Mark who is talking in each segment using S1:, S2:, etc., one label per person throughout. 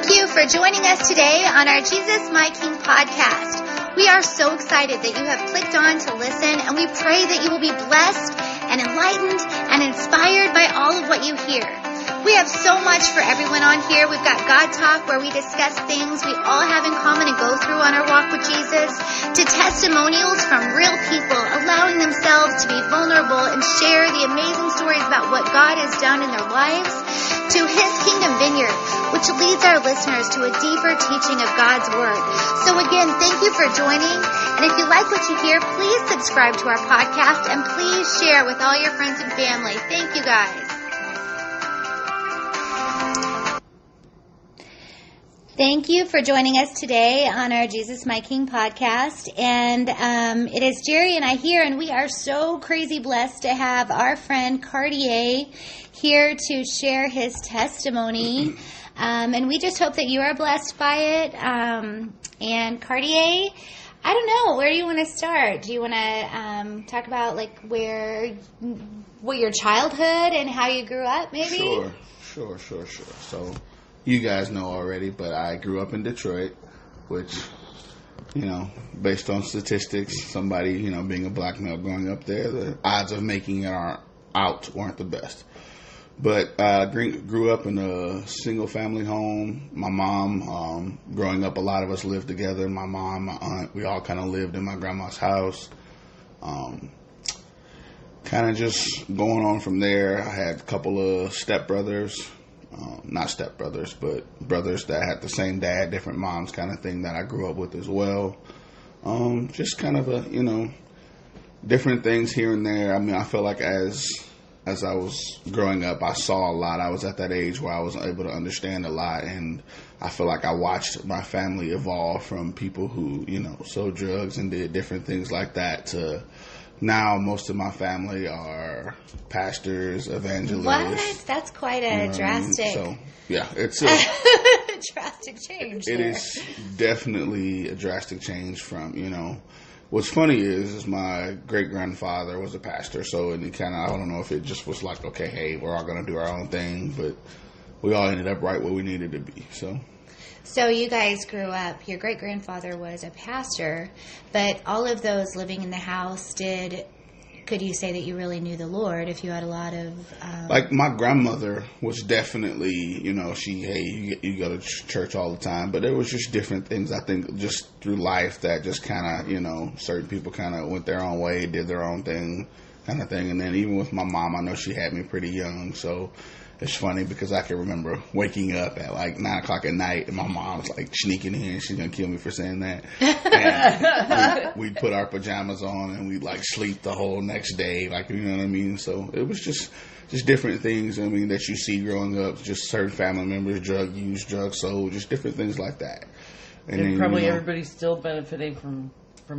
S1: Thank you for joining us today on our Jesus My King podcast. We are so excited that you have clicked on to listen, and we pray that you will be blessed and enlightened and inspired by all of what you hear. We have so much for everyone on here. We've got God Talk, where we discuss things we all have in common and go through on our walk with Jesus, to testimonials from real people allowing themselves to be vulnerable and share the amazing stories about what God has done in their lives, to His Kingdom Vineyard, which leads our listeners to a deeper teaching of God's Word. So again, thank you for joining. And if you like what you hear, please subscribe to our podcast and please share with all your friends and family. Thank you, guys. Thank you for joining us today on our Jesus My King podcast. And it is Jerry and I here, and we are so crazy blessed to have our friend Cartier here to share his testimony. And we just hope that you are blessed by it. And Cartier, I don't know, where do you want to start? Do you want to talk about what your childhood and how you grew up, maybe?
S2: Sure. So, you guys know already, but I grew up in Detroit, which, based on statistics, somebody, being a black male growing up there, the odds of making it weren't the best. But I grew up in a single-family home. My mom, growing up, a lot of us lived together. My mom, my aunt, we all kind of lived in my grandma's house. Kind of just going on from there. I had a couple of stepbrothers. Not stepbrothers, but brothers that had the same dad, different moms kind of thing that I grew up with as well. Just kind of different things here and there. I mean, I feel like as I was growing up, I saw a lot. I was at that age where I was able to understand a lot, and I feel like I watched my family evolve from people who, sold drugs and did different things like that to now most of my family are pastors, evangelists.
S1: What? That's quite a drastic.
S2: So, yeah, it's a
S1: drastic change.
S2: It is definitely a drastic change from, What's funny is my great-grandfather was a pastor, so I don't know if it just was like, okay, hey, we're all going to do our own thing, but we all ended up right where we needed to be,
S1: So you guys grew up, your great-grandfather was a pastor, but all of those living in the house could you say that you really knew the Lord if you had a lot of...
S2: Like, my grandmother was definitely, you go to church all the time, but there was just different things, I think, just through life that just kind of, certain people kind of went their own way, did their own thing, kind of thing. And then even with my mom, I know she had me pretty young, so... It's funny because I can remember waking up at like 9 o'clock at night and my mom was like sneaking in. She's going to kill me for saying that. And we'd put our pajamas on and we'd like sleep the whole next day. Like, you know what I mean? So it was just different things, that you see growing up. Just certain family members, drug use, drug sold, just different things like that.
S3: And then, probably everybody's still benefiting from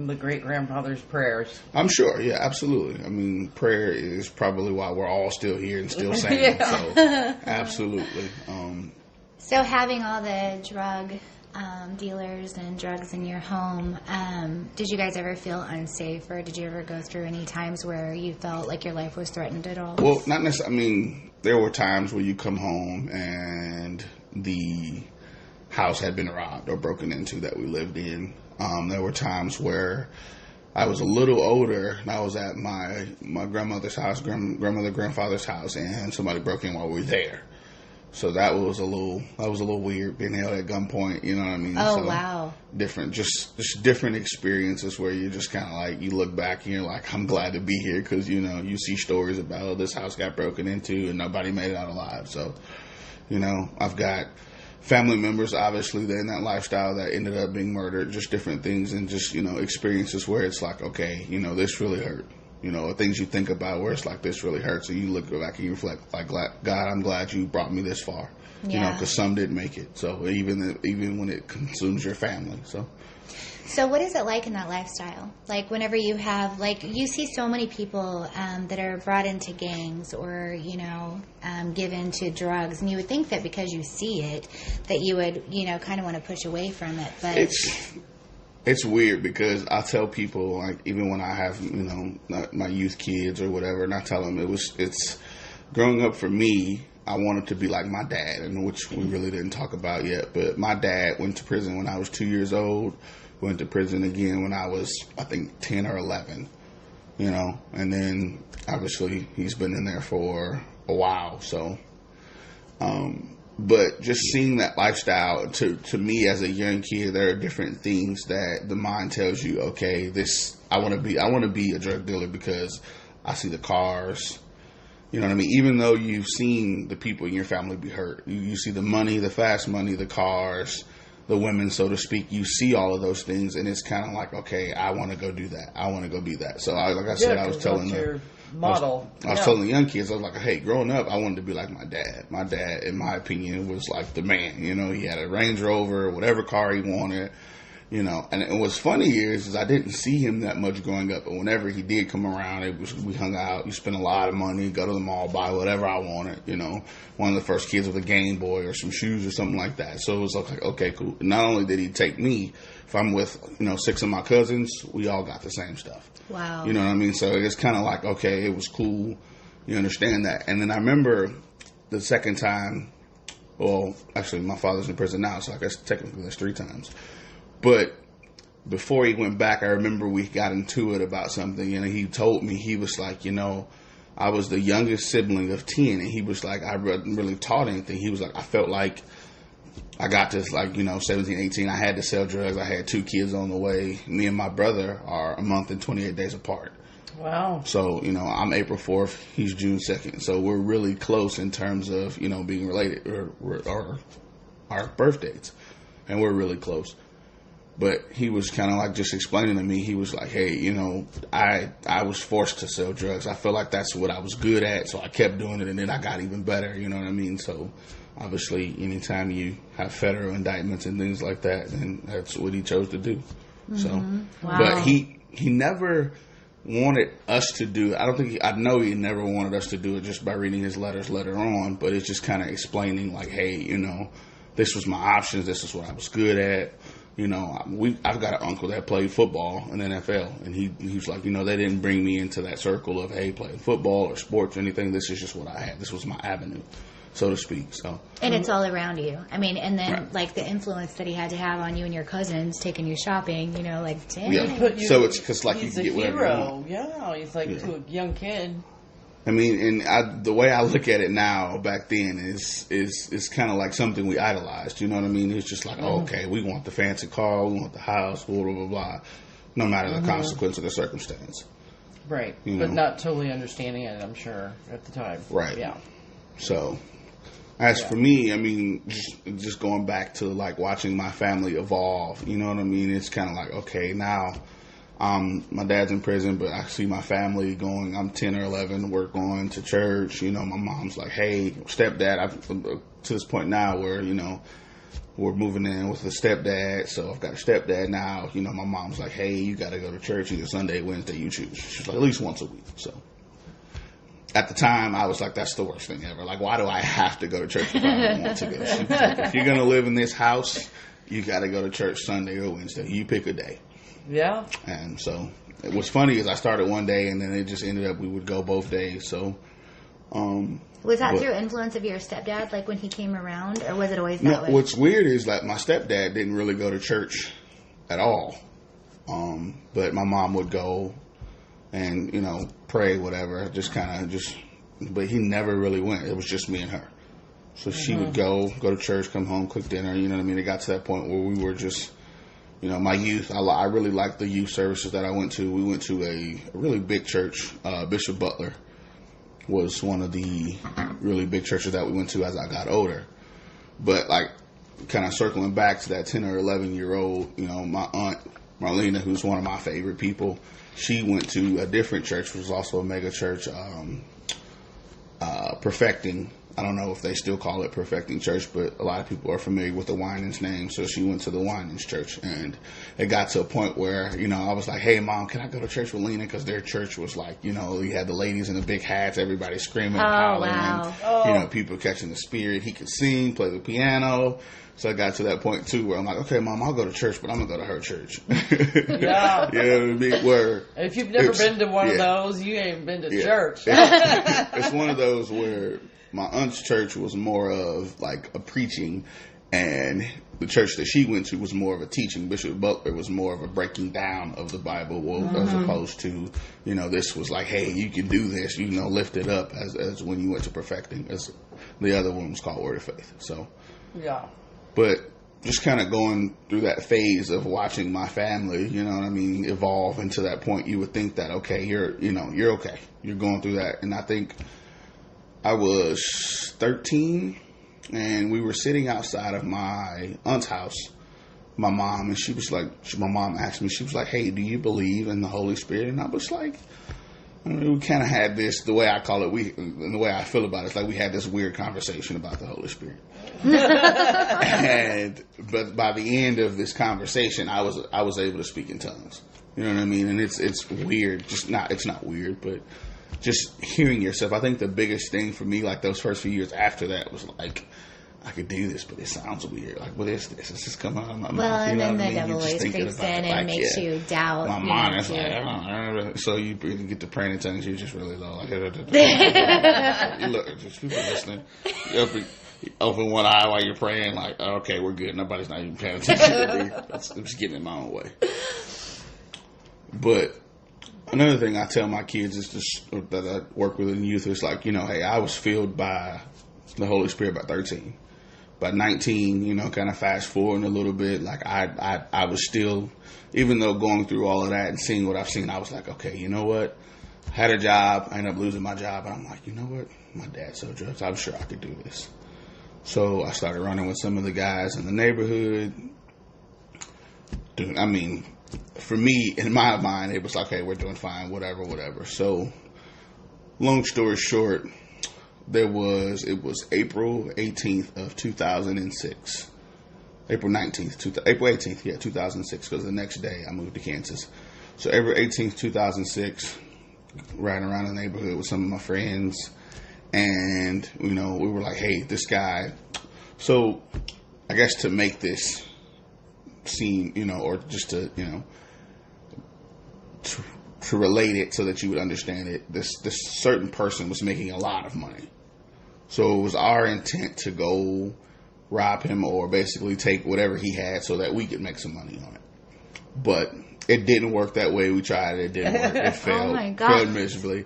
S3: the great-grandfather's prayers.
S2: I'm sure, yeah, absolutely. I mean, prayer is probably why we're all still here and still saying so absolutely.
S1: So having all the drug dealers and drugs in your home, did you guys ever feel unsafe, or did you ever go through any times where you felt like your life was threatened at all?
S2: Well, not necessarily. I mean, there were times where you come home and the house had been robbed or broken into that we lived in. There were times where I was a little older and I was at my grandmother's house, grandfather's house, and somebody broke in while we were there. So that was a little weird, being held at gunpoint, you know what I mean?
S1: Oh,
S2: so
S1: wow.
S2: Different, just different experiences where you're just kind of like, you look back and you're like, I'm glad to be here because, you see stories about, oh, this house got broken into and nobody made it out alive. So, I've got family members, obviously, they're in that lifestyle that ended up being murdered, just different things and just, experiences where it's like, okay, this really hurt. Things you think about where it's like, this really hurts. And you look back and you reflect, like, God, I'm glad you brought me this far.
S1: Yeah.
S2: Because some didn't make it. So even when it consumes your family.
S1: So what is it like in that lifestyle? Like whenever you have, you see so many people that are brought into gangs or, given to drugs. And you would think that because you see it, that you would, kind of want to push away from it. But
S2: it's weird because I tell people, like, even when I have, my youth kids or whatever, and I tell them it's growing up for me, I wanted to be like my dad, and which we really didn't talk about yet. But my dad went to prison when I was 2 years old. Went to prison again when I was, I think, 10 or 11. And then obviously he's been in there for a while. So, but just seeing that lifestyle to me as a young kid, there are different things that the mind tells you. Okay, I want to be a drug dealer because I see the cars. You know what I mean? Even though you've seen the people in your family be hurt, you see the money, the fast money, the cars, the women, so to speak. You see all of those things, and it's kind of like, okay, I want to go do that. I want to go be that. So, I was telling them.
S3: Model.
S2: I was telling the young kids, I was like, hey, growing up, I wanted to be like my dad. My dad, in my opinion, was like the man. He had a Range Rover, whatever car he wanted. And what's funny is I didn't see him that much growing up, but whenever he did come around, we hung out. You spent a lot of money, go to the mall, buy whatever I wanted. One of the first kids with a Game Boy or some shoes or something like that. So it was like, okay, cool. Not only did he take me, if I'm with 6 of my cousins, we all got the same stuff.
S1: Wow.
S2: You know what I mean? So it's kind of like, okay, it was cool. You understand that. And then I remember the second time. Well, actually, my father's in prison now, so I guess technically that's 3 times. But before he went back, I remember we got into it about something, and he told me, he was like, I was the youngest sibling of 10, and he was like, I wasn't really taught anything. He was like, I felt like I got to 17, 18, I had to sell drugs. I had 2 kids on the way. Me and my brother are a month and 28 days apart.
S3: Wow.
S2: So, I'm April 4th, he's June 2nd. So we're really close in terms of, being related or our birth dates. And we're really close. But he was kind of like just explaining to me, he was like, hey, I was forced to sell drugs. I feel like that's what I was good at, so I kept doing it, and then I got even better, you know what I mean? So obviously anytime you have federal indictments and things like that, then that's what he chose to do. Mm-hmm. So, wow. But he never wanted us to do it. I know he never wanted us to do it just by reading his letters later on, but it's just kind of explaining like, hey, this was my options, this is what I was good at. I've got an uncle that played football in the NFL, and he was like, they didn't bring me into that circle of, hey, playing football or sports or anything. This is just what I had. This was my avenue, so to speak. So,
S1: and it's all around you. I mean, and then right. Like the influence that he had to have on you and your cousins, taking you shopping. Like, dang.
S2: Yeah. So it's because like you can get whatever you want.
S3: Yeah, he's like to a young kid.
S2: I mean, and the way I look at it now, back then, is kind of like something we idolized. You know what I mean? It's just like, okay, we want the fancy car, we want the house, blah, blah, blah, blah, no matter the consequence of the circumstance.
S3: Right. But not totally understanding it, I'm sure, at the time.
S2: Right.
S3: Yeah.
S2: So, as for me, I mean, just going back to, like, watching my family evolve, you know what I mean? It's kind of like, okay, now my dad's in prison, but I see my family going. I'm 10 or 11. We're going to church. My mom's like, "Hey, stepdad." To this point now, where we're moving in with a stepdad. So I've got a stepdad now. My mom's like, "Hey, you got to go to church either Sunday, Wednesday. You choose." She's like, at least once a week. So at the time, I was like, "That's the worst thing ever. Like, why do I have to go to church if I don't want to go?" She's like, "If you're gonna live in this house, you got to go to church Sunday or Wednesday. You pick a day."
S3: Yeah.
S2: And so what's funny is I started one day and then it just ended up we would go both days. So
S1: was that through influence of your stepdad, like when he came around, or was it always that way?
S2: What's weird is that my stepdad didn't really go to church at all. But my mom would go and, pray, whatever, but he never really went. It was just me and her. So she would go to church, come home, cook dinner, you know what I mean? It got to that point where we were just, my youth, I really liked the youth services that I went to. We went to a really big church. Bishop Butler was one of the really big churches that we went to as I got older. But, like, kind of circling back to that 10 or 11-year-old, my aunt, Marlena, who's one of my favorite people, she went to a different church, which was also a mega church, Perfecting. I don't know if they still call it Perfecting Church, but a lot of people are familiar with the Winans name. So she went to the Winans church, and it got to a point where, I was like, "Hey, Mom, can I go to church with Lena?" Because their church was like, you had the ladies in the big hats, everybody screaming and hollering,
S1: wow.
S2: People catching the spirit. He could sing, play the piano. So I got to that point, too, where I'm like, okay, Mom, I'll go to church, but I'm going to go to her church.
S3: Yeah.
S2: You know what I mean? Where
S3: if you've never been to one of those, you ain't been to church.
S2: It's one of those where my aunt's church was more of like a preaching, and the church that she went to was more of a teaching. Bishop Butler was more of a breaking down of the Bible, as opposed to, this was like, hey, you can do this, lift it up, as when you went to perfecting, as the other one was called Word of Faith. So,
S3: yeah.
S2: But just kind of going through that phase of watching my family, evolve into that point, you would think that, okay, you're okay. You're going through that. And I think I was 13, and we were sitting outside of my aunt's house, my mom, and she was like, my mom asked me, she was like, hey, do you believe in the Holy Spirit? And I was like, we kind of had this, the way I call it, and the way I feel about it, it's like we had this weird conversation about the Holy Spirit. But by the end of this conversation, I was able to speak in tongues. You know what I mean? And it's weird. It's not weird, but just hearing yourself. I think the biggest thing for me, like those first few years after that, was like, I could do this, but it sounds weird. Like, what is this? It's just coming out of my mouth.
S1: Well, and then the devil always creeps in and makes you doubt.
S2: My mind is like, so you get to praying in tongues, you're just really low. Like, look, just people listening. You open one eye while you're praying, like, okay, we're good. Nobody's not even paying attention to me. I'm just getting in my own way. But another thing I tell my kids is that I work with in youth is like, hey, I was filled by the Holy Spirit by 13. By 19, kind of fast forwarding a little bit, like I was still, even though going through all of that and seeing what I've seen, I was like, okay, you know what? Had a job, I ended up losing my job, and I'm like, you know what? My dad sold drugs. I'm sure I could do this. So I started running with some of the guys in the neighborhood. Dude, I mean, for me, in my mind, it was like, hey, we're doing fine, whatever. So, long story short, it was April 18th of 2006. April 18th, 2006, because the next day I moved to Kansas. So April 18th, 2006, riding around the neighborhood with some of my friends, and, we were like, hey, this guy. So I guess to make this seem, or just to, to relate it so that you would understand it, this certain person was making a lot of money. So it was our intent to go rob him or basically take whatever he had so that we could make some money on it. But it didn't work that way. We tried it. It didn't work. It failed.
S1: Oh my God.
S2: Failed miserably.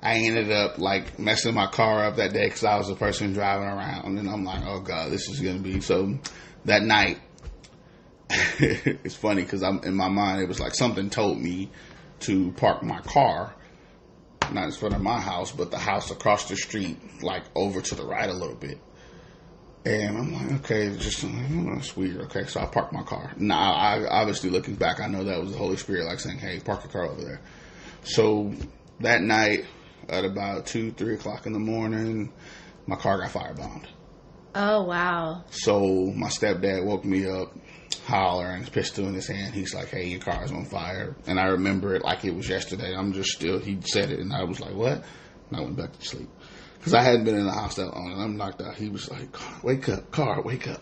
S2: I ended up like messing my car up that day because I was the person driving around. And I'm like, oh God, this is going to be. So that night, it's funny because in my mind, it was like something told me to park my car, not in front of my house, but the house across the street, like over to the right a little bit. And I'm like, okay, it's weird. Okay, so I parked my car. Now, I obviously looking back, I know that was the Holy Spirit, like saying, hey, park your car over there. So that night, at about 2-3 o'clock in the morning, my car got firebombed.
S1: Oh, wow.
S2: So my stepdad woke me up, hollering, his pistol in his hand. He's like, hey, your car's on fire. And I remember it like it was yesterday. He said it, and I was like, what? And I went back to sleep. Because I hadn't been in the house that long, and I'm knocked out. He was like, wake up, car, wake up.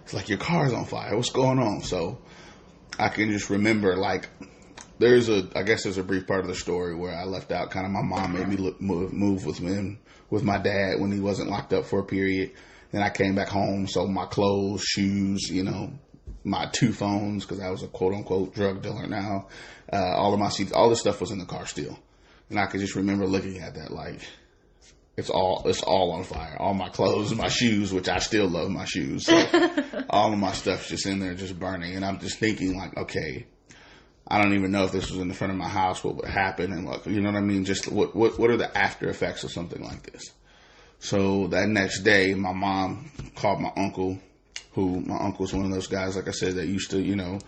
S2: It's like, your car's on fire. What's going on? So I can just remember, like, there's a brief part of the story where I left out kind of my mom made me move with my dad when he wasn't locked up for a period. Then I came back home, so my clothes, shoes, my 2 phones, because I was a quote-unquote drug dealer now. All of my seats, all this stuff was in the car still. And I could just remember looking at that like, it's all on fire. All my clothes and my shoes, which I still love my shoes. So all of my stuff's just in there just burning. And I'm just thinking like, okay, I don't even know if this was in the front of my house, what would happen. And like, you know what I mean? Just what are the after effects of something like this? So that next day, my mom called my uncle, my uncle's one of those guys, like I said, that used to,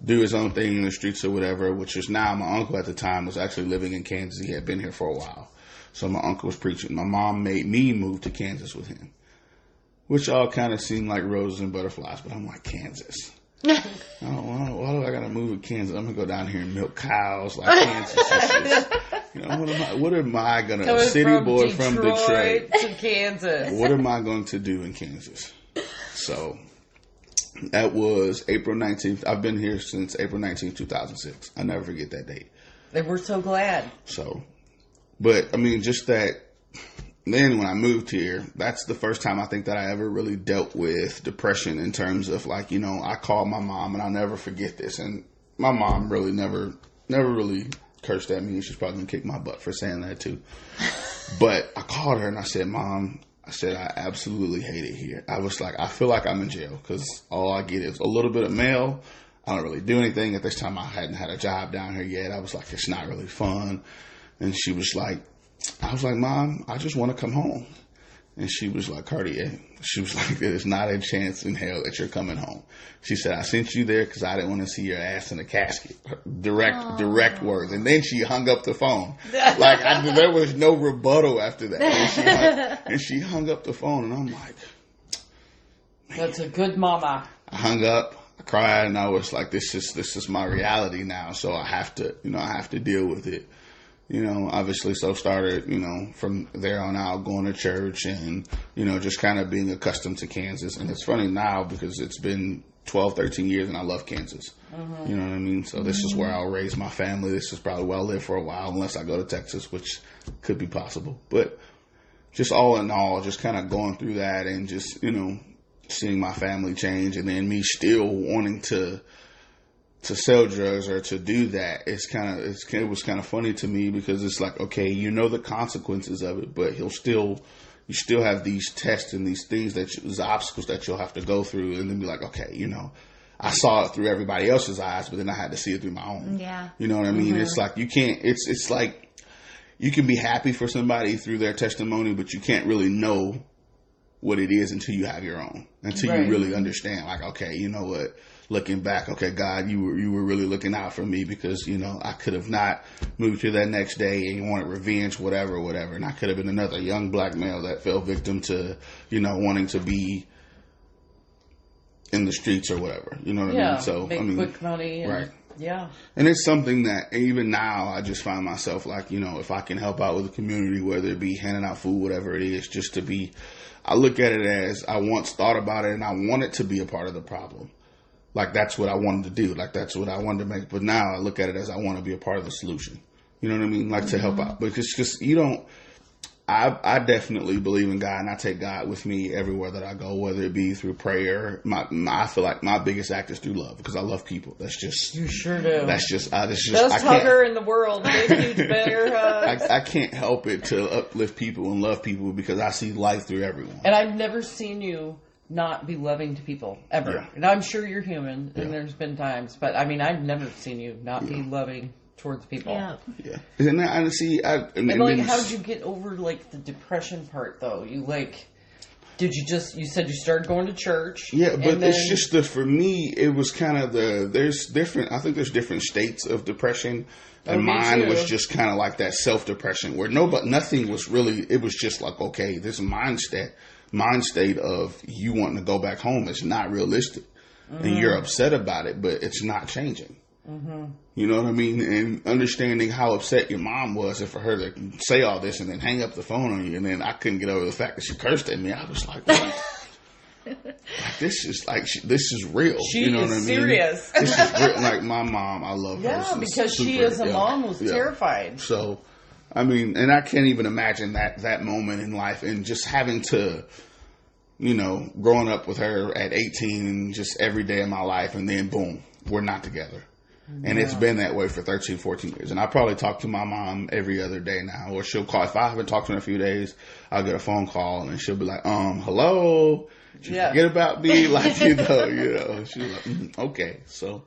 S2: do his own thing in the streets or whatever, which is now my uncle at the time was actually living in Kansas. He had been here for a while. So my uncle was preaching. My mom made me move to Kansas with him, which all kind of seemed like roses and butterflies, but I'm like, Kansas? Why do I got to move to Kansas? I'm going to go down here and milk cows like Kansas is just, what am I going to, a city boy from Detroit
S3: to Kansas.
S2: What am I going to do in Kansas? So that was April 19th. I've been here since April 19th, 2006. I never forget that date.
S3: And we're so glad.
S2: So, but I mean, just that then when I moved here, that's the first time I think that I ever really dealt with depression in terms of like, I called my mom, and I'll never forget this. And my mom really never really cursed at me. She's probably going to kick my butt for saying that too. But I called her and I said, Mom, I absolutely hate it here. I was like, I feel like I'm in jail because all I get is a little bit of mail. I don't really do anything. At this time, I hadn't had a job down here yet. I was like, it's not really fun. And she was like, Mom, I just want to come home. And she was like, Cartier, she was like, there's not a chance in hell that you're coming home. She said, I sent you there because I didn't want to see your ass in a casket. Direct words. And then she hung up the phone. There was no rebuttal after that. And she hung up the phone, and I'm like, man.
S3: That's a good mama.
S2: I hung up, I cried, and I was like, this is my reality now. So I have to deal with it. Obviously, so started, from there on out going to church and, just kind of being accustomed to Kansas. And it's funny now because it's been 12, 13 years and I love Kansas. Mm-hmm. You know what I mean? So this is where I'll raise my family. This is probably where I'll live for a while unless I go to Texas, which could be possible. But just all in all, just kind of going through that and just, seeing my family change and then me still wanting to sell drugs or to do that, it was kind of funny to me because it's like, okay, the consequences of it, but you still have these tests and these things these obstacles that you'll have to go through, and then be like, okay, I saw it through everybody else's eyes, but then I had to see it through my own.
S1: Yeah.
S2: You know what I mean? Mm-hmm. It's like, you can't, it's like you can be happy for somebody through their testimony, but you can't really know what it is until you have your own, until you really understand, like, okay, you know what? Looking back, okay, God, you were really looking out for me because, I could have not moved here that next day and you wanted revenge, whatever. And I could have been another young black male that fell victim to, wanting to be in the streets or whatever. You know what I mean? So,
S3: make quick money.
S2: Right.
S3: Yeah.
S2: And it's something that even now I just find myself like, if I can help out with the community, whether it be handing out food, whatever it is, just to be, I look at it as I once thought about it and I want it to be a part of the problem. Like, that's what I wanted to do. Like, that's what I wanted to make. But now I look at it as I want to be a part of the solution. You know what I mean? Like, to help out. Because just, I definitely believe in God, and I take God with me everywhere that I go, whether it be through prayer. I feel like my biggest act is through love, because I love people. That's just...
S3: You sure do.
S2: That's just...
S3: Best hugger in the world. Big, huge bear hugs.
S2: I can't help it to uplift people and love people, because I see life through everyone.
S3: And I've never seen you not be loving to people, ever. Yeah. And I'm sure you're human, and there's been times, but I mean, I've never seen you not be loving towards people.
S1: Yeah.
S2: And I see, how
S3: did you get over, like, the depression part, though? You you said you started going to church.
S2: Yeah, but it's just for me, it was kind of I think there's different states of depression. And mine was just kind of like that self-depression where nothing was really, it was just like, okay, this mind state of you wanting to go back home is not realistic. Mm-hmm. And you're upset about it, but it's not changing. Mm-hmm. You know what I mean? And understanding how upset your mom was, and for her to say all this and then hang up the phone on you, and then I couldn't get over the fact that she cursed at me. I was like, what? This is real.
S3: She is serious.
S2: This is real. Like, my mom, I love her.
S3: Yeah, because she as a mom was terrified.
S2: So, I mean, and I can't even imagine that moment in life, and just having to, growing up with her at 18 and just every day of my life, and then boom, we're not together. Yeah. And it's been that way for 13, 14 years. And I probably talk to my mom every other day now, or she'll call. If I haven't talked to her in a few days, I'll get a phone call and she'll be like, hello? Did you forget about me? Like, she's like, okay. So,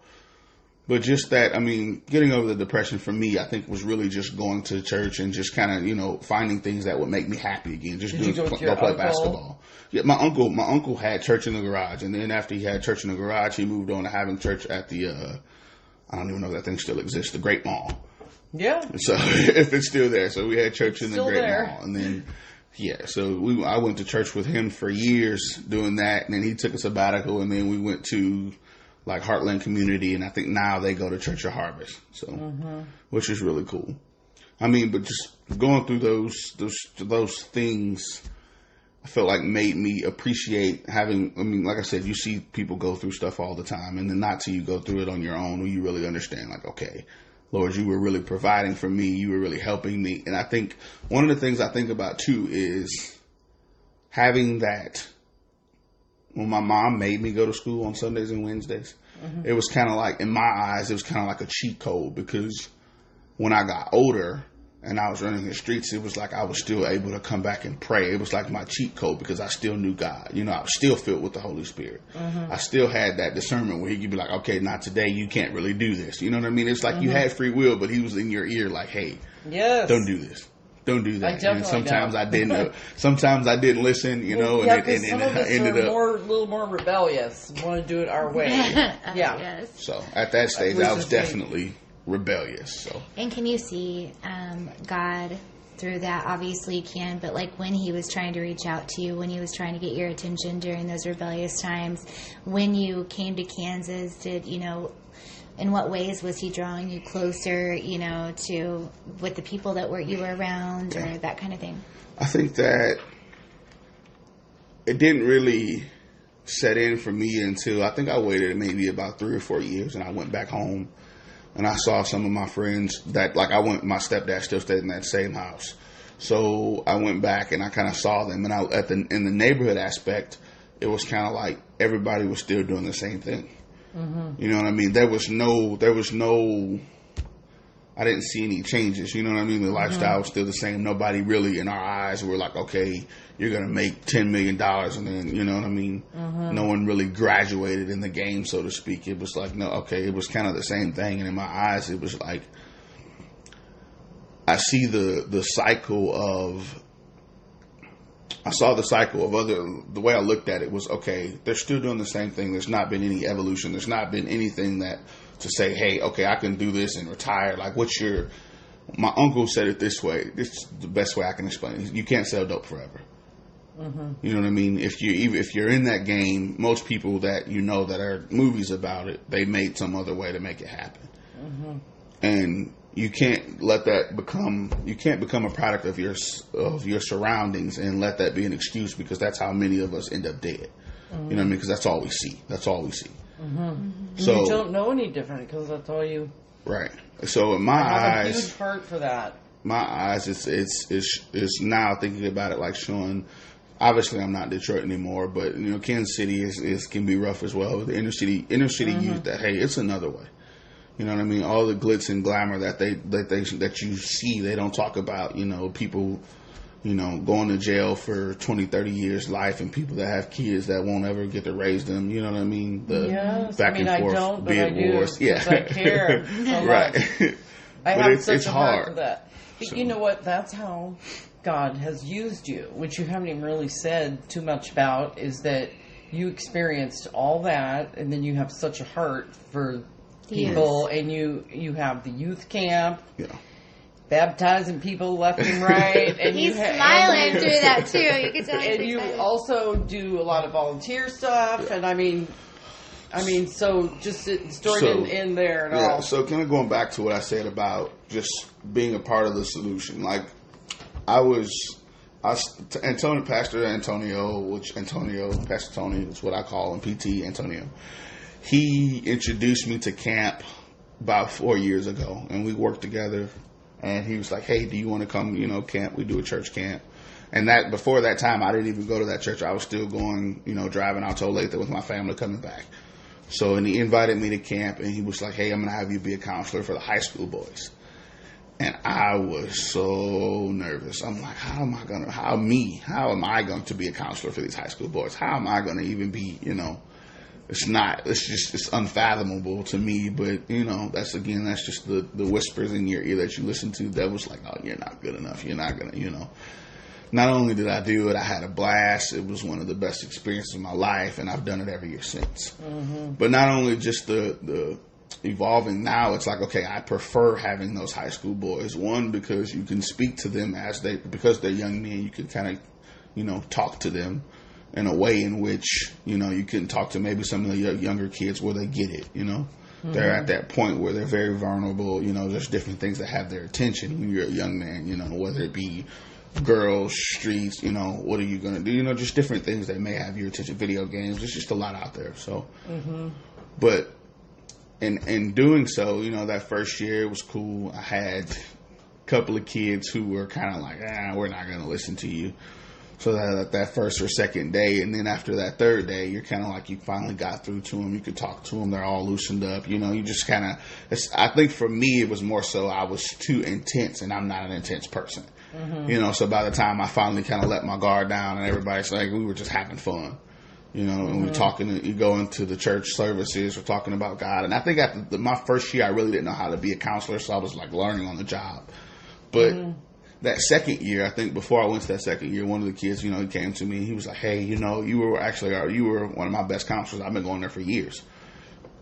S2: but just that, I mean, getting over the depression for me, I think was really just going to church and just kind of, finding things that would make me happy again. Just go play basketball. Yeah, my uncle had church in the garage, and then after he had church in the garage, he moved on to having church at the, I don't even know if that thing still exists, the Great Mall.
S3: Yeah.
S2: So if it's still there, so we had church in the Great Mall, and then so I went to church with him for years doing that, and then he took a sabbatical, and then we went to like Heartland Community, and I think now they go to Church of Harvest, so which is really cool. I mean, but just going through those things, I felt like made me appreciate having. I mean, like I said, you see people go through stuff all the time, and then not till you go through it on your own will you really understand. Like, okay, Lord, you were really providing for me. You were really helping me. And I think one of the things I think about too is having that. When my mom made me go to school on Sundays and Wednesdays, it was kind of like, in my eyes, it was kind of like a cheat code, because when I got older and I was running the streets, it was like I was still able to come back and pray. It was like my cheat code, because I still knew God. You know, I was still filled with the Holy Spirit. I still had that discernment where he could be like, okay, not today. You can't really do this. You know what I mean? It's like you had free will, but he was in your ear like, hey, don't do this. Don't do that. And sometimes I didn't. Sometimes I didn't listen. You know,
S3: and some of us ended up a little more rebellious. Want to do it our way.
S1: Yes.
S2: So at that stage, I was definitely rebellious. So.
S1: And can you see God through that? Obviously you can, but like when he was trying to reach out to you, when he was trying to get your attention during those rebellious times, when you came to Kansas, in what ways was he drawing you closer, to with the people that you were around, or that kind of thing?
S2: I think that it didn't really set in for me until I think I waited maybe about 3 or 4 years, and I went back home and I saw some of my friends that, like, my stepdad still stayed in that same house. So I went back and I kind of saw them, and in the neighborhood aspect, it was kind of like everybody was still doing the same thing. You know what I mean? There was no, I didn't see any changes. You know what I mean? The lifestyle was still the same. Nobody really, in our eyes, were like, okay, you're going to make $10 million. And then, you know what I mean? No one really graduated in the game, so to speak. It was like, no, okay, it was kind of the same thing. And in my eyes, it was like, I see the cycle of, the way I looked at it was, okay, they're still doing the same thing. There's not been any evolution. There's not been anything that to say, hey, okay, I can do this and retire. Like, my uncle said it this way. This is the best way I can explain it. You can't sell dope forever. You know what I mean? If you're in that game, most people that that are movies about it, they made some other way to make it happen. And you can't let that become a product of your surroundings and let that be an excuse, because that's how many of us end up dead. You know what I mean? Because that's all we see. So
S3: you don't know any different, because that's all you.
S2: Right. So in my eyes,
S3: I have a huge heart for that.
S2: My eyes, it's now thinking about it like Sean. Obviously, I'm not Detroit anymore, but Kansas City can be rough as well. The inner city youth, that hey, it's another way. You know what I mean? All the glitz and glamour that you see, they don't talk about. People, going to jail for 20, 30 years life, and people that have kids that won't ever get to raise them. You know what I mean? Back and forth,
S3: I don't,
S2: bid wars.
S3: Yeah, I care so
S2: right.
S3: I have such
S2: it's
S3: a
S2: hard
S3: heart for that. But you know what? That's how God has used you, which you haven't even really said too much about, is that you experienced all that, and then you have such a heart for people, and you have the youth camp, baptizing people left and right, and
S1: he's smiling through that too. You can tell.
S3: And you also do a lot of volunteer stuff, and I mean, so just story in there and all.
S2: So kind of going back to what I said about just being a part of the solution, like Pastor Antonio, Pastor Tony is what I call him, PT Antonio. He introduced me to camp about 4 years ago, and we worked together. And he was like, "Hey, do you want to come? Camp? We do a church camp." And that before that time, I didn't even go to that church. I was still going, driving out to Olathe with my family coming back. So, and he invited me to camp, and he was like, "Hey, I'm going to have you be a counselor for the high school boys." And I was so nervous. I'm like, how am I going to be a counselor for these high school boys? How am I going to even be, it's unfathomable to me, but that's just the whispers in your ear that you listen to. That was like, oh, you're not good enough. You're not going to, Not only did I do it, I had a blast. It was one of the best experiences of my life, and I've done it every year since. But not only just the evolving now, it's like, okay, I prefer having those high school boys. One, because you can speak to them because they're young men, you can kind of, talk to them in a way in which, you can talk to maybe some of the younger kids where they get it, They're at that point where they're very vulnerable, there's different things that have their attention when you're a young man, whether it be girls, streets, what are you going to do? Just different things that may have your attention, video games. There's just a lot out there. So, but in doing so, that first year it was cool. I had a couple of kids who were kind of like, we're not going to listen to you. So that first or second day, and then after that third day, you're kind of like you finally got through to them. You could talk to them. They're all loosened up. You just kind of. I think for me, it was more so I was too intense, and I'm not an intense person. Mm-hmm. So by the time I finally kind of let my guard down, and everybody's like, we were just having fun. And we're talking. You go into the church services, we're talking about God, and I think after my first year, I really didn't know how to be a counselor, so I was like learning on the job, but. Mm-hmm. That second year, I think before I went to that second year, one of the kids, he came to me. He was like, hey, you were one of my best counselors. I've been going there for years.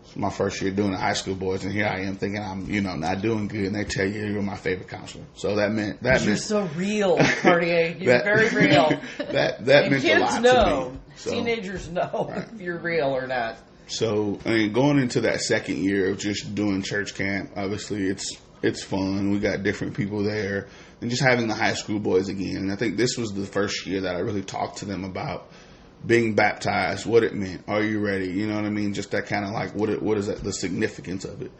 S2: It's my first year doing the high school boys, and here I am thinking I'm, not doing good. And they tell you you're my favorite counselor. So that meant
S3: you're so real, Cartier. You're very real.
S2: that meant a lot to me.
S3: So, teenagers know if you're real or not.
S2: So going into that second year of just doing church camp, obviously it's fun. We got different people there. And just having the high school boys again. And I think this was the first year that I really talked to them about being baptized, what it meant. Are you ready? You know what I mean? Just that kind of like, what is that, the significance of it.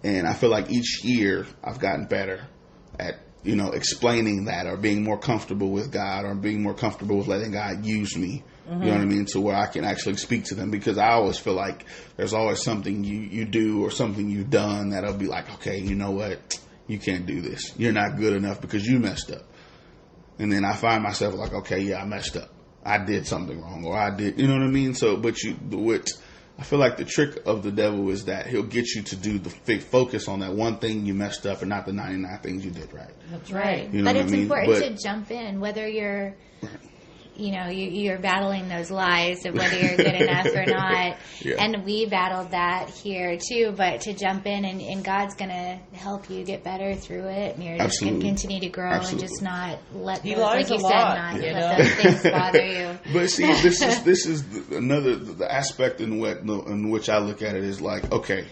S2: And I feel like each year I've gotten better at, explaining that, or being more comfortable with God, or being more comfortable with letting God use me. Mm-hmm. You know what I mean? To where I can actually speak to them, because I always feel like there's always something you do or something you've done that'll be like, okay, you know what? You can't do this. You're not good enough because you messed up. And then I find myself like, okay, yeah, I messed up. I did something wrong, or I did, you know what I mean? So, I feel like the trick of the devil is that he'll get you to do focus on that one thing you messed up and not the 99 things you did right.
S3: That's right.
S1: You know but it's important to jump in, whether you're, you're battling those lies of whether you're good enough or not. Yeah. And we battled that here too, but to jump in and God's going to help you get better through it. And you're just going to continue to grow and just not let those, like you said, let those things bother you.
S2: But see, this is another the aspect in which I look at it is like, okay,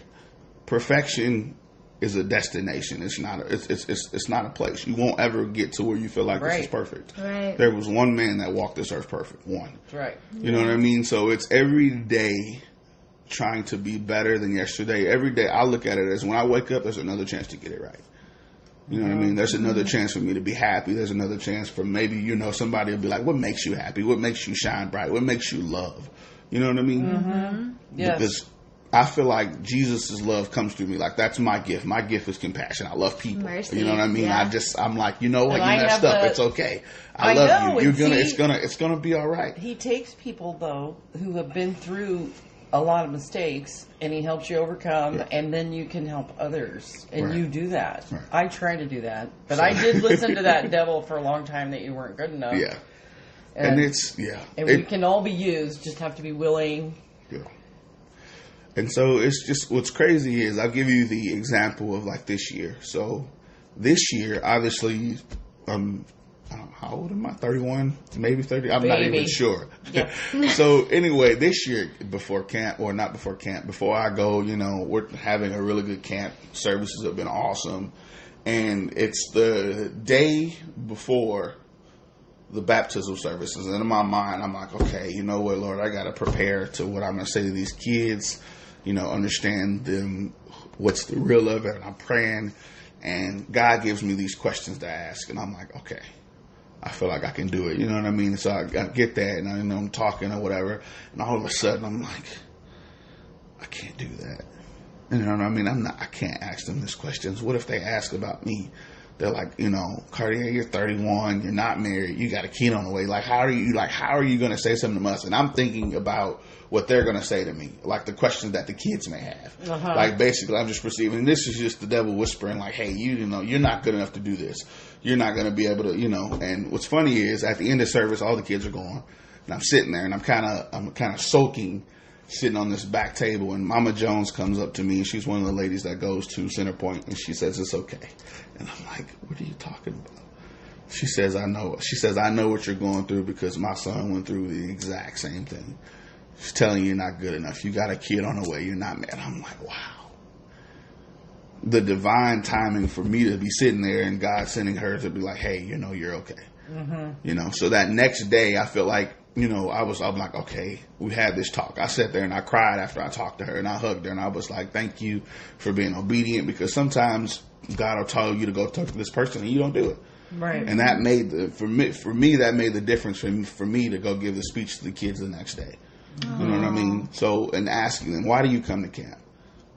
S2: perfection is a destination. It's not a place. You won't ever get to where you feel like this is perfect.
S1: Right.
S2: There was one man that walked this earth perfect. One.
S3: Right.
S2: You know what I mean? So it's every day trying to be better than yesterday. Every day I look at it as when I wake up, there's another chance to get it right. You know what I mean? There's another chance for me to be happy. There's another chance for maybe, somebody will be like, what makes you happy? What makes you shine bright? What makes you love? You know what I mean?
S3: Mm-hmm. Yes.
S2: Because I feel like Jesus' love comes through me. Like, that's my gift. My gift is compassion. I love people.
S1: Mercy.
S2: You know what I mean?
S1: Yeah.
S2: I'm like, you know what? You messed up. It's okay. I love you. It's gonna be all right.
S3: He takes people though who have been through a lot of mistakes, and he helps you overcome, and then you can help others, and you do that. Right. I try to do that, but I did listen to that devil for a long time that you weren't good enough.
S2: Yeah, and
S3: we can all be used. Just have to be willing.
S2: Yeah. And so it's just, what's crazy is I'll give you the example of like this year. So this year, obviously, I don't know, how old am I? 31? Maybe 30? I'm not even sure. Yep. So anyway, this year before camp, or not before camp, before I go, we're having a really good camp. Services have been awesome. And it's the day before the baptism services. And in my mind, I'm like, okay, you know what, Lord, I got to prepare to what I'm going to say to these kids. Understand them, what's the real of it. And I'm praying, and God gives me these questions to ask, and I'm like, okay, I feel like I can do it. You know what I mean? So I get that, and I'm talking or whatever, and all of a sudden I'm like, I can't do that. You know what I mean? I can't ask them these questions. What if they ask about me? They're like, Cartier, you're 31, you're not married, you got a kid on the way. How are you going to say something to us? And I'm thinking about what they're going to say to me, like the questions that the kids may have. Uh-huh. Like, basically, I'm just perceiving, this is just the devil whispering, like, hey, you're not good enough to do this. You're not going to be able to, And what's funny is, at the end of service, all the kids are gone, and I'm sitting there, and I'm kind of soaking, sitting on this back table, and Mama Jones comes up to me, and she's one of the ladies that goes to Centerpoint, and she says, it's okay. And I'm like, what are you talking about? She says, I know what you're going through, because my son went through the exact same thing. She's telling you you're not good enough. You got a kid on the way. You're not mad. I'm like, wow. The divine timing for me to be sitting there and God sending her to be like, hey, you're okay. Mm-hmm. So that next day, I feel like I'm like, okay, we had this talk. I sat there and I cried after I talked to her, and I hugged her, and I was like, thank you for being obedient, because sometimes God will tell you to go talk to this person and you don't do it.
S3: Right.
S2: And that made for me that made the difference for me to go give the speech to the kids the next day. You know what I mean? So, and asking them, why do you come to camp?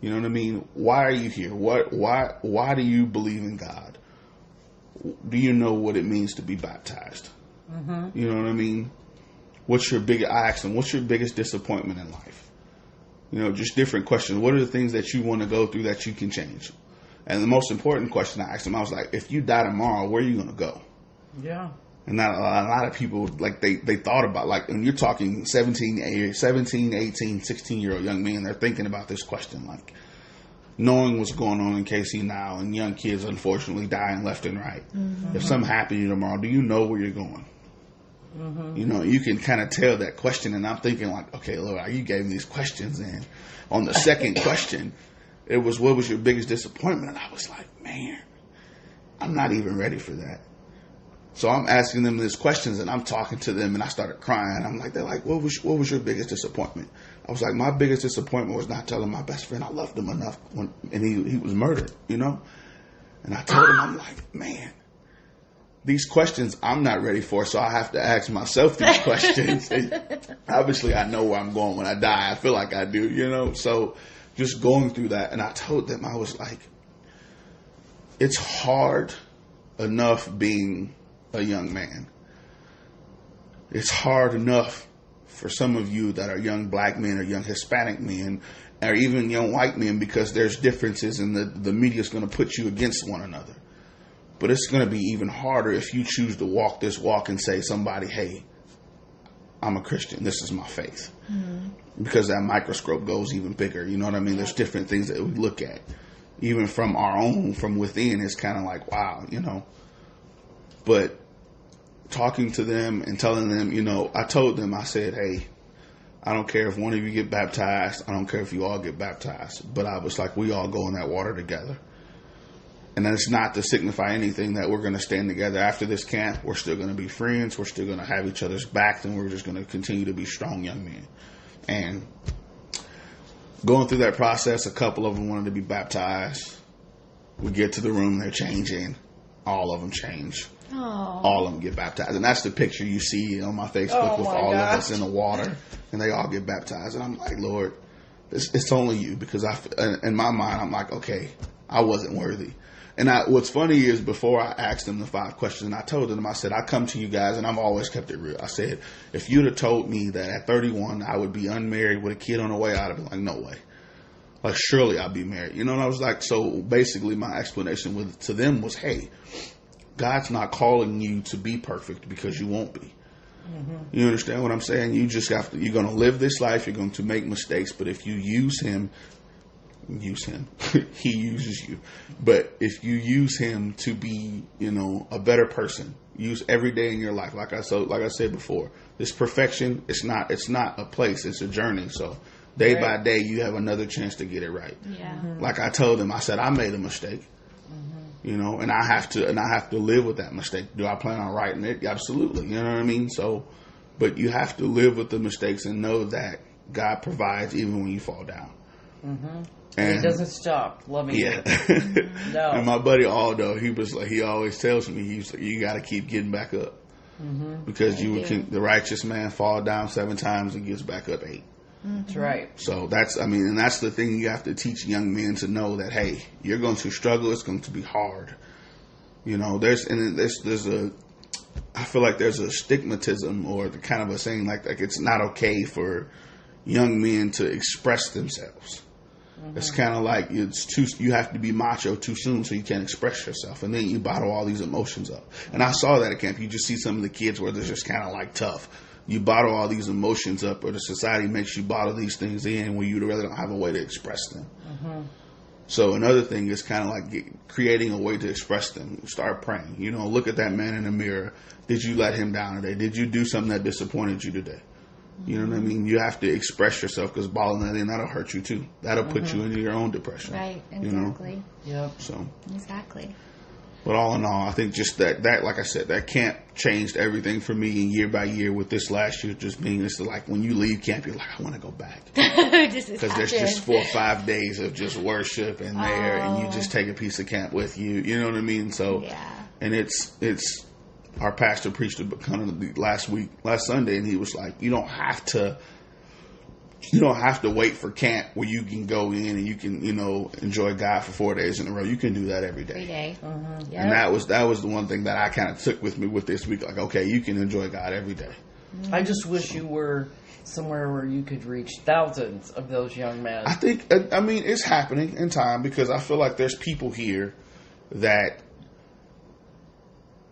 S2: You know what I mean? Why are you here? Why do you believe in God? Do you know what it means to be baptized? Mm-hmm. You know what I mean? I asked them, what's your biggest disappointment in life? Just different questions. What are the things that you want to go through that you can change? And the most important question I asked them, I was like, if you die tomorrow, where are you going to go?
S3: Yeah.
S2: And not a lot of people, like, they thought about, like, when you're talking 17, 18, 16-year-old young men, they're thinking about this question, like, knowing what's going on in KC now, and young kids, unfortunately, dying left and right. Mm-hmm. If something happened to you tomorrow, do you know where you're going? Mm-hmm. You can kind of tell that question, and I'm thinking, like, okay, Lord, you gave me these questions, and on the second question, it was, what was your biggest disappointment? And I was like, man, I'm not even ready for that. So I'm asking them these questions, and I'm talking to them, and I started crying. I'm like, they're like, what was your biggest disappointment? I was like, my biggest disappointment was not telling my best friend I loved him enough and he was murdered, And I told him, I'm like, man, these questions I'm not ready for, so I have to ask myself these questions. Obviously, I know where I'm going when I die. I feel like I do, So just going through that, and I told them, I was like, it's hard enough being a young man. It's hard enough for some of you that are young black men or young Hispanic men or even young white men, because there's differences, and the media is going to put you against one another. But it's going to be even harder if you choose to walk this walk and say somebody, hey, I'm a Christian. This is my faith. Mm-hmm. Because that microscope goes even bigger. You know what I mean? There's different things that we look at. Even from from within, it's kind of like, wow, But talking to them and telling them, I told them, I said, hey, I don't care if one of you get baptized. I don't care if you all get baptized. But I was like, we all go in that water together. And that's not to signify anything that we're going to stand together after this camp. We're still going to be friends. We're still going to have each other's backs, and we're just going to continue to be strong young men. And going through that process, a couple of them wanted to be baptized. We get to the room, they're changing. All of them change. Aww. All of them get baptized. And that's the picture you see on my Facebook with all of us in the water. And they all get baptized. And I'm like, Lord, it's only you. Because in my mind, I'm like, okay, I wasn't worthy. And what's funny is, before I asked them the 5 questions, I told them, I said, I come to you guys, and I've always kept it real. I said, if you'd have told me that at 31 I would be unmarried with a kid on the way, I'd have been like, no way. Like, surely I'll be married. And I was like, so basically my explanation to them was, hey, God's not calling you to be perfect, because you won't be. Mm-hmm. You understand what I'm saying? You just you're going to live this life. You're going to make mistakes. But if you use him, he uses you. But if you use him to be, a better person, use every day in your life. Like I said before, this perfection, it's not a place. It's a journey. So day by day, you have another chance to get it right.
S1: Yeah.
S2: Mm-hmm. Like I told him, I said, I made a mistake. And I have to live with that mistake. Do I plan on writing it? Absolutely. You know what I mean? So, but you have to live with the mistakes and know that God provides even when you fall down. Mm-hmm.
S3: And he doesn't stop loving you. No.
S2: And my buddy Aldo, he always tells me, he's like, you got to keep getting back up. Mm-hmm. Because the righteous man fall down 7 times and gets back up 8.
S3: That's right.
S2: So and that's the thing you have to teach young men to know, that, hey, you're going to struggle. It's going to be hard. I feel like there's a stigmatism, or the kind of a saying like it's not okay for young men to express themselves. Mm-hmm. It's kind of like you have to be macho too soon, so you can't express yourself, and then you bottle all these emotions up. And I saw that at camp. You just see some of the kids where they're just kind of like tough. You bottle all these emotions up, or the society makes you bottle these things in when you really don't have a way to express them. Mm-hmm. So another thing is kind of like creating a way to express them. Start praying. Look at that man in the mirror. Did you let him down today? Did you do something that disappointed you today? You know what I mean? You have to express yourself, because balling that in, that'll hurt you too. That'll put you into your own depression.
S1: Right, exactly.
S3: Yep.
S2: So.
S1: Exactly.
S2: But all in all, I think just that like I said, that camp changed everything for me. And year by year, with this last year just being this, like when you leave camp, you're like, I want to go back because there's just 4 or 5 days of just worship in there, and you just take a piece of camp with you. You know what I mean? So, and it's our pastor preached it kind of last Sunday, and he was like, you don't have to wait for camp where you can go in and you can, enjoy God for 4 days in a row. You can do that every day.
S1: Every day.
S3: Yep.
S2: And that was the one thing that I kind of took with me with this week. Like, okay, you can enjoy God every day.
S3: I just wish you were somewhere where you could reach thousands of those young men.
S2: I think, it's happening in time, because I feel like there's people here that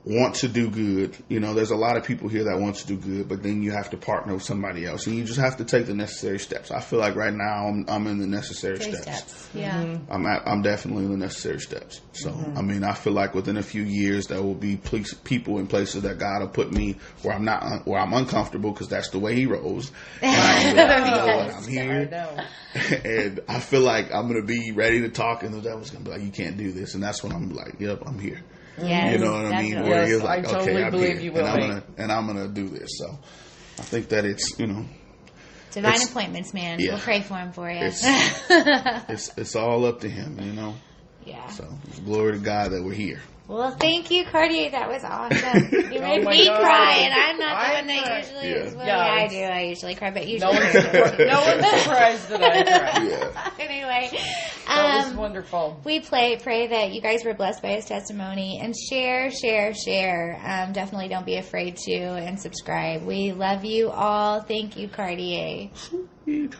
S2: want to do good. There's a lot of people here that want to do good, but then you have to partner with somebody else, and you just have to take the necessary steps. I feel like right now I'm in the necessary steps.
S1: Yeah.
S2: I'm definitely in the necessary steps. So, I feel like within a few years there will be people in places that God will put me where I'm uncomfortable, because that's the way He rolls. And I'm here.
S3: I know.
S2: And I feel like I'm going to be ready to talk, and the devil's going to be like, you can't do this. And that's when I'm like, yep, I'm here.
S1: Yes,
S2: you know what I mean?
S1: definitely.
S2: Where he's
S3: Yes,
S2: like,
S3: I totally
S2: okay, I'm
S3: believe
S2: here,
S3: you will.
S2: and I'm gonna do this. So I think that it's
S1: Divine appointments, man.
S2: Yeah.
S1: We'll pray for him for you.
S2: it's all up to Him,
S1: Yeah.
S2: So it's glory to God that we're here.
S1: Well, thank you, Cartier. That was awesome. You made
S3: my
S1: me
S3: God.
S1: cry, and I'm not the
S3: I
S1: one that
S3: cried.
S1: usually
S2: Yeah.
S1: is. Well,
S3: Yeah,
S1: I
S3: it's-
S1: do. I usually cry, but
S3: No
S1: usually.
S3: one's surprised that I cried.
S2: Yeah.
S1: Anyway,
S3: That was wonderful.
S1: we pray that you guys were blessed by his testimony, and share. Definitely don't be afraid to, and subscribe. We love you all. Thank you, Cartier.
S2: Sweet.